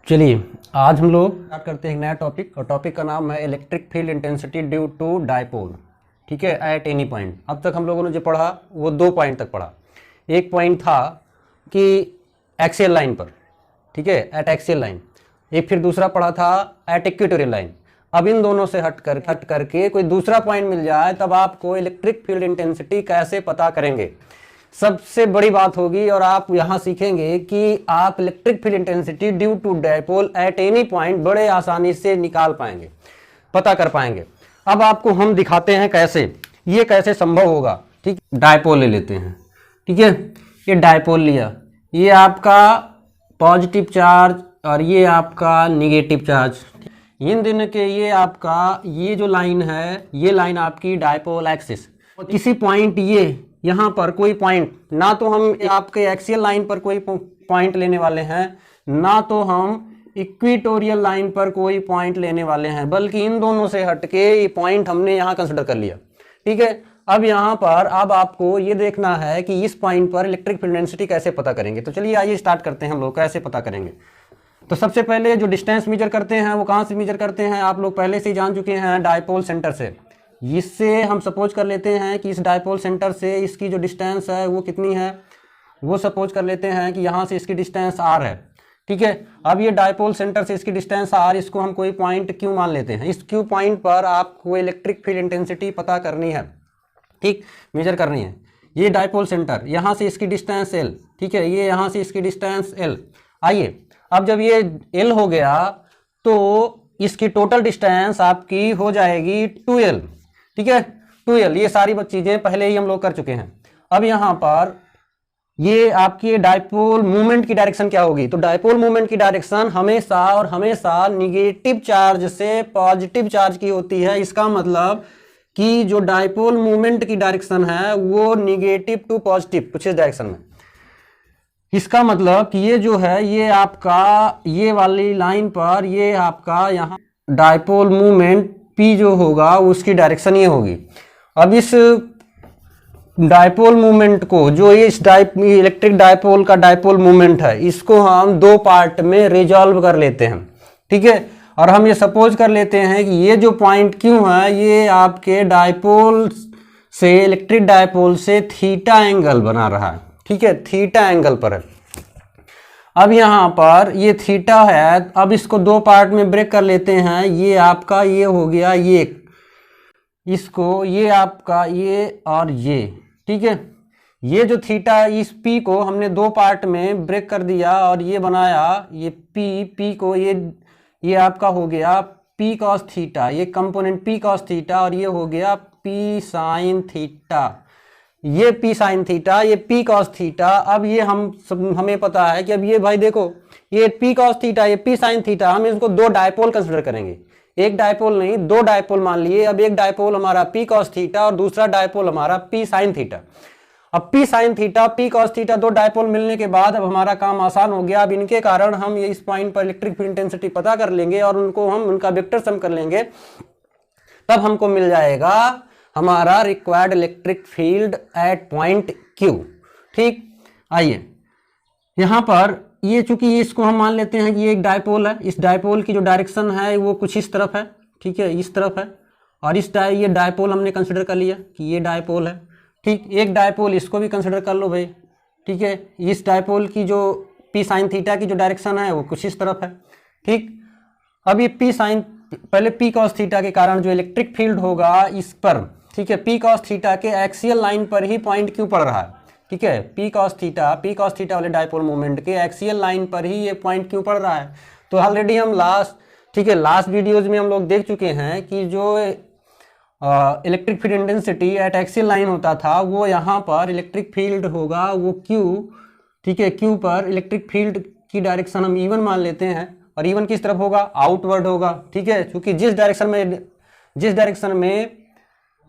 चलिए आज हम लोग स्टार्ट करते हैं एक नया टॉपिक और टॉपिक का नाम है electric field intensity due to dipole. ठीक है, एट एनी पॉइंट। अब तक हम लोगों ने जो पढ़ा वो 2 पॉइंट तक पढ़ा। एक पॉइंट था कि एक्सियल लाइन पर, ठीक है, एट एक्सियल लाइन। एक फिर दूसरा पढ़ा था एट इक्वेटोरियल लाइन। अब इन दोनों से हट करके कोई दूसरा पॉइंट मिल जाए तब आपको इलेक्ट्रिक फील्ड इंटेंसिटी कैसे पता करेंगे, सबसे बड़ी बात होगी। और आप यहां सीखेंगे कि आप electric field intensity due to dipole at any point बड़े आसानी से निकाल पाएंगे, पता कर पाएंगे। अब आपको हम दिखाते हैं कैसे, ये कैसे संभव होगा। ठीक, डायपोल ले लेते हैं। ठीक है, ये डायपोल लिया, ये आपका पॉजिटिव चार्ज और ये आपका निगेटिव चार्ज। इन दोनों के ये आपका ये जो लाइन है, ये लाइन आपकी डायपोल एक्सिस। किसी पॉइंट ये यहाँ पर कोई पॉइंट, ना तो हम आपके एक्सियल लाइन पर कोई पॉइंट लेने वाले हैं, ना तो हम इक्वेटोरियल लाइन पर कोई पॉइंट लेने वाले हैं, बल्कि इन दोनों से हटके ये पॉइंट हमने यहाँ कंसिडर कर लिया। ठीक है, अब यहाँ पर अब आपको ये देखना है कि इस पॉइंट पर इलेक्ट्रिक फील्ड डेंसिटी कैसे पता करेंगे। तो चलिए आइए स्टार्ट करते हैं हम लोग कैसे पता करेंगे। तो सबसे पहले जो डिस्टेंस मेजर करते हैं वो कहाँ से मेजर करते हैं, आप लोग पहले से ही जान चुके हैं, डायपोल सेंटर से। इससे हम सपोज कर लेते हैं कि इस डायपोल सेंटर से इसकी जो डिस्टेंस है वो कितनी है, वो सपोज कर लेते हैं कि यहाँ से इसकी डिस्टेंस r है। ठीक है, अब ये डायपोल सेंटर से इसकी डिस्टेंस r, इसको हम कोई पॉइंट q मान लेते हैं। इस q पॉइंट पर आपको इलेक्ट्रिक फील्ड इंटेंसिटी पता करनी है, ठीक, मेजर करनी है। ये डायपोल सेंटर, यहाँ से इसकी डिस्टेंस l, ठीक है, ये यहाँ से इसकी डिस्टेंस l। आइए अब जब ये l हो गया तो इसकी टोटल डिस्टेंस आपकी हो जाएगी 2l। ठीक है, 2l। ये सारी चीजें पहले ही हम लोग कर चुके हैं। अब यहाँ पर ये आपकी डायपोल मूवमेंट की डायरेक्शन क्या होगी, तो डायपोल मूवमेंट की डायरेक्शन हमेशा और हमेशा निगेटिव चार्ज से पॉजिटिव चार्ज की होती है। इसका मतलब कि जो डायपोल मूवमेंट की डायरेक्शन है वो निगेटिव टू पॉजिटिव कुछ इस डायरेक्शन में। इसका मतलब कि ये जो है ये आपका ये वाली लाइन पर ये आपका यहाँ डायपोल मूवमेंट P जो होगा उसकी डायरेक्शन ये होगी। अब इस डायपोल मूवमेंट को, जो इस इलेक्ट्रिक डायपोल का डायपोल मूवमेंट है, इसको हम 2 पार्ट में रिजॉल्व कर लेते हैं। ठीक है, और हम ये सपोज कर लेते हैं कि ये जो पॉइंट Q है ये आपके डायपोल से, इलेक्ट्रिक डायपोल से थीटा एंगल बना रहा है। ठीक है, थीटा एंगल पर है। अब यहाँ पर ये थीटा है, अब इसको 2 पार्ट में ब्रेक कर लेते हैं। ये आपका ये हो गया, ये इसको, ये आपका ये और ये। ठीक है, ये जो थीटा, इस P को हमने 2 पार्ट में ब्रेक कर दिया और ये बनाया ये P को, ये आपका हो गया P cos थीटा, ये कंपोनेंट P cos थीटा, और ये हो गया P sin थीटा। ये P sin थीटा, ये P cos थीटा। अब ये हमें पता है कि अब ये भाई देखो, ये P cos थीटा, ये P sin थीटा, हम इसको 2 डायपोल कंसिडर करेंगे। एक डायपोल नहीं, 2 डायपोल मान लिए। अब एक डायपोल हमारा P cos थीटा और दूसरा डायपोल हमारा P sin थीटा। अब P sin theta, P cos theta, 2 dipole मिलने के बाद अब हमारा काम आसान हो गया। अब इनके कारण हम ये इस पॉइंट पर इलेक्ट्रिक फील्ड इंटेंसिटी पता कर लेंगे और उनको हम उनका वेक्टर सम कर लेंगे, तब हमको मिल जाएगा हमारा required electric field at point Q। ठीक, आइए यहाँ पर ये, चूंकि इसको हम मान लेते हैं कि ये एक डायपोल है, इस डायपोल की जो डायरेक्शन है वो कुछ इस तरफ है। ठीक है, इस तरफ है, और ये डायपोल हमने कंसिडर कर लिया कि ये डायपोल है। ठीक, एक डायपोल इसको भी कंसिडर कर लो भाई। ठीक है, इस डायपोल की जो P sin थीटा की जो डायरेक्शन है वो कुछ इस तरफ है। ठीक, अब ये पहले P cos थीटा के कारण जो इलेक्ट्रिक फील्ड होगा इस पर, ठीक है, P cos थीटा के एक्सियल लाइन पर ही पॉइंट Q पड़ रहा है। ठीक है, P cos थीटा वाले डायपोल मूवमेंट के एक्सियल लाइन पर ही ये पॉइंट Q पड़ रहा है। तो ऑलरेडी हम लास्ट वीडियोज में हम लोग देख चुके हैं कि जो electric field intensity at axial line होता था वो यहाँ पर इलेक्ट्रिक फील्ड होगा वो Q। ठीक है, Q पर इलेक्ट्रिक फील्ड की डायरेक्शन हम E1 मान लेते हैं, और E1 किस तरफ होगा, आउटवर्ड होगा। ठीक है, क्योंकि जिस डायरेक्शन में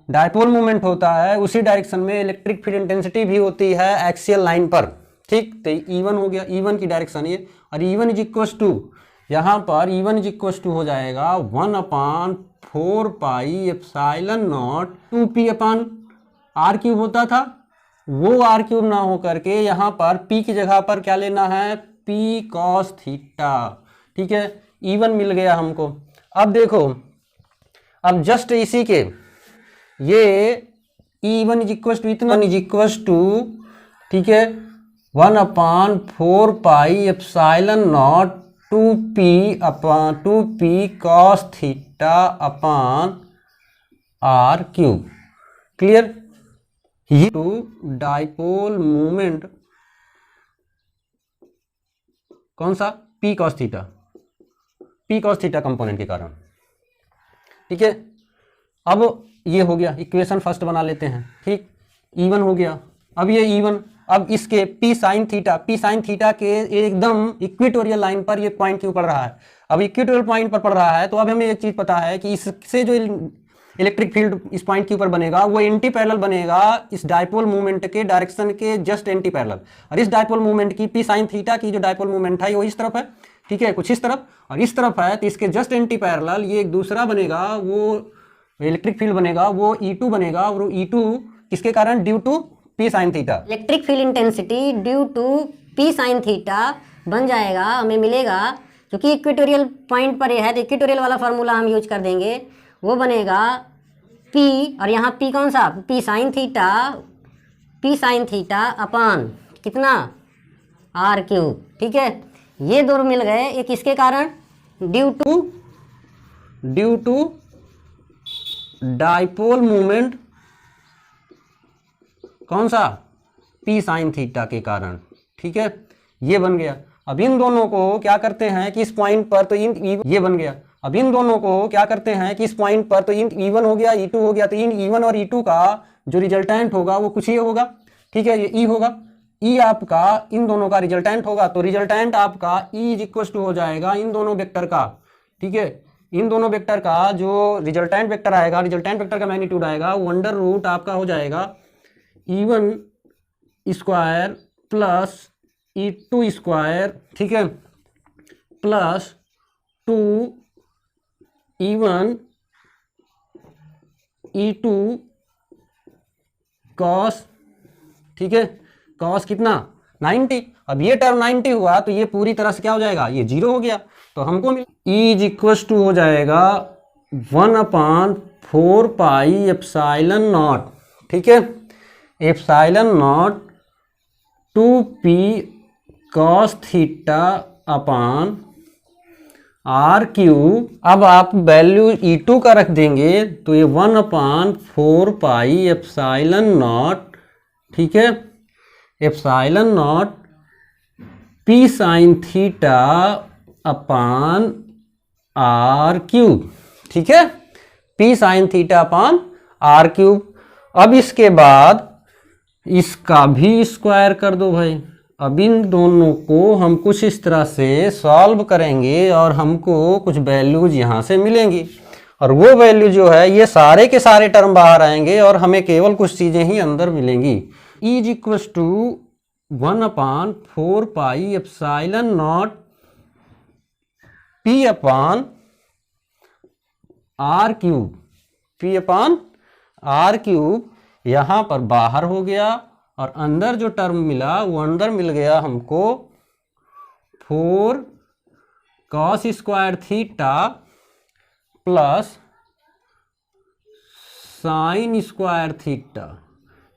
डायपोल मूवमेंट होता है उसी डायरेक्शन में इलेक्ट्रिक फील्ड इंटेंसिटी भी होती है एक्सियल लाइन पर। ठीक, तो E1 हो गया, E1 की डायरेक्शन ये, और E1 इज इक्वस टू, यहाँ पर E1 इज इक्वस टू हो जाएगा 1/4 pi epsilon not 2P upon R³ होता था, वो R³ ना हो करके यहाँ पर P की जगह पर क्या लेना है, P cos थीटा। ठीक है, E1 मिल गया हमको। अब देखो, अब जस्ट इसी के ये E1 इज इक्वल टू इतना इज इक्वल टू, ठीक है, 1/4 epsilon not 2p cos theta upon r cube. Clear? ये टू डाइपोल मोमेंट कौन सा? p cos थीटा कंपोनेंट के कारण। ठीक है, अब ये हो गया, इक्वेशन फर्स्ट बना लेते हैं। ठीक, E1 हो गया। अब ये E1, अब इसके p sin थीटा के एकदम इक्वेटोरियल लाइन पर ये पॉइंट क्यों पड़ रहा है? अब इक्वेटोरियल पॉइंट पर पड़ रहा है तो अब हमें एक चीज पता है कि इससे जो इलेक्ट्रिक फील्ड इस पॉइंट के ऊपर बनेगा वो एंटी पैरेलल बनेगा इस डाइपोल मूवमेंट के डायरेक्शन के जस्ट एंटी पैरेलल। और इस डाइपोल मूवमेंट की p sin थीटा की जो डाइपोल मूवमेंट है वो इस तरफ है, ठीक है, कुछ इस तरफ और इस तरफ है, तो इसके जस्ट एंटी पैरेलल ये एक दूसरा बनेगा, वो इलेक्ट्रिक फील्ड बनेगा, वो E2 बनेगा। और E2 किसके कारण? Due to p sin theta. Electric field intensity due to p sin theta बन जाएगा, हमें मिलेगा, क्योंकि इक्वेटोरियल पॉइंट पर यह है तो इक्वेटोरियल वाला फार्मूला हम यूज कर देंगे, वो बनेगा p, और यहाँ p कौन सा? p sin थीटा अपान कितना? r cube. ठीक है, ये दोनों मिल गए। एक इसके कारण ड्यू टू डाइपोल मूवमेंट कौन सा? p sin थीटा के कारण। ठीक है, ये बन गया। अब इन दोनों को क्या करते हैं कि इस पॉइंट पर तो ये बन गया। अब इन दोनों को क्या करते हैं कि इस पॉइंट पर तो E1 हो गया, E2 हो गया, तो इन E1 और E2 का जो रिजल्टेंट होगा वो कुछ ये होगा। ठीक है, ये E होगा, E आपका इन दोनों का रिजल्टेंट होगा, तो रिजल्टेंट आपका E इज इक्वल टू हो जाएगा इन दोनों वेक्टर का। ठीक है, इन दोनों वेक्टर का जो रिजल्टेंट वेक्टर आएगा, रिजल्टेंट वेक्टर का मैग्नीट्यूड आएगा वो अंडर रूट आपका हो जाएगा E1 square plus E2 square, ठीक है, प्लस 2E1 E2 कॉस, ठीक है, कॉस कितना? 90। अब ये टर्म 90 हुआ तो ये पूरी तरह से क्या हो जाएगा? ये 0 हो गया। तो हमको E इज इक्वल टू हो जाएगा 1/4 एप्सिलॉन नॉट, ठीक है, epsilon not 2p cos theta upon r cube. अब आप वैल्यू E2 का रख देंगे तो ये 1/4 एप्सिलॉन नॉट, ठीक है, epsilon naught p sin theta upon r cube. ठीक है, p sin theta upon r cube. अब इसके बाद इसका भी स्क्वायर कर दो भाई। अब इन दोनों को हम कुछ इस तरह से सॉल्व करेंगे और हमको कुछ वैल्यूज यहाँ से मिलेंगी, और वो वैल्यू जो है ये सारे के सारे टर्म बाहर आएंगे और हमें केवल कुछ चीज़ें ही अंदर मिलेंगी। E is equal to 1/4 epsilon naught p upon r cube, p upon r cube यहाँ पर बाहर हो गया, और अंदर जो टर्म मिला वो अंदर मिल गया हमको 4 cos square theta plus sine square theta.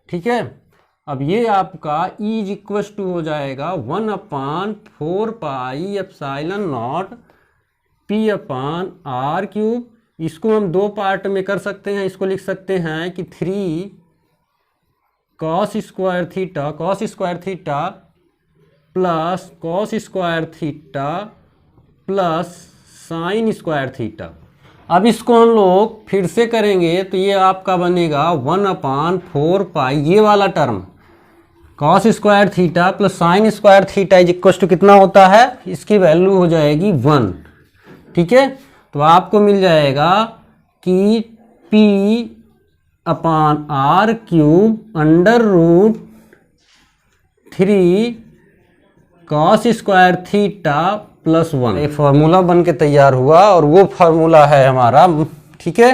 ठीक है, अब ये आपका E इज इक्वल टू हो जाएगा 1/4 epsilon naught p upon r cube. इसको हम दो पार्ट में कर सकते हैं, इसको लिख सकते हैं कि 3 cos square theta plus cos square theta plus sine square theta. अब इसको हम लोग फिर से करेंगे तो ये आपका बनेगा 1/4 ये वाला term cos square theta plus sine square theta is equal to कितना होता है? इसकी वैल्यू हो जाएगी 1। ठीक है, तो आपको मिल जाएगा कि p upon r cube under root 3 cos square theta plus 1। एक फार्मूला बन के तैयार हुआ, और वो फार्मूला है हमारा, ठीक है,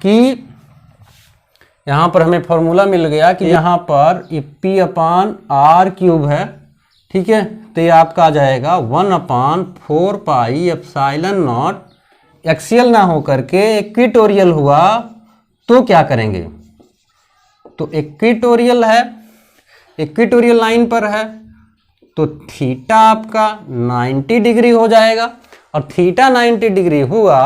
कि यहाँ पर हमें फार्मूला मिल गया कि यहाँ पर ये p अपान r क्यूब है, ठीक है, तो ये आपका आ जाएगा 1/4 पाई एप्सिलॉन नॉट। एक्सियल ना हो करके इक्वेटोरियल हुआ तो क्या करेंगे, तो इक्वेटोरियल है, इक्वेटोरियल लाइन पर है तो थीटा आपका 90 डिग्री हो जाएगा, और थीटा 90 डिग्री हुआ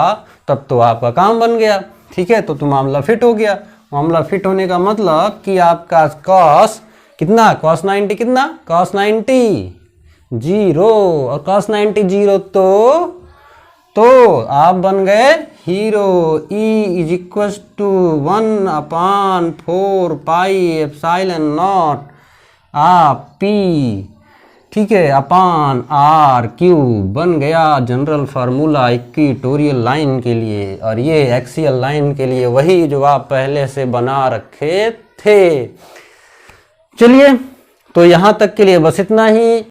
तब तो आपका काम बन गया। ठीक है, तो मामला फिट हो गया। मामला फिट होने का मतलब कि आपका कॉस कितना, कॉस 90 कितना, कॉस 90 जीरो, और कॉस 90 जीरो तो आप बन गए hero. E is equal to 1/4 pi epsilon naught आप P, ठीक है, अपान R क्यूब बन गया जनरल फार्मूला इक्वेटोरियल लाइन के लिए। और ये एक्सियल लाइन के लिए वही जो आप पहले से बना रखे थे। चलिए, तो यहाँ तक के लिए बस इतना ही।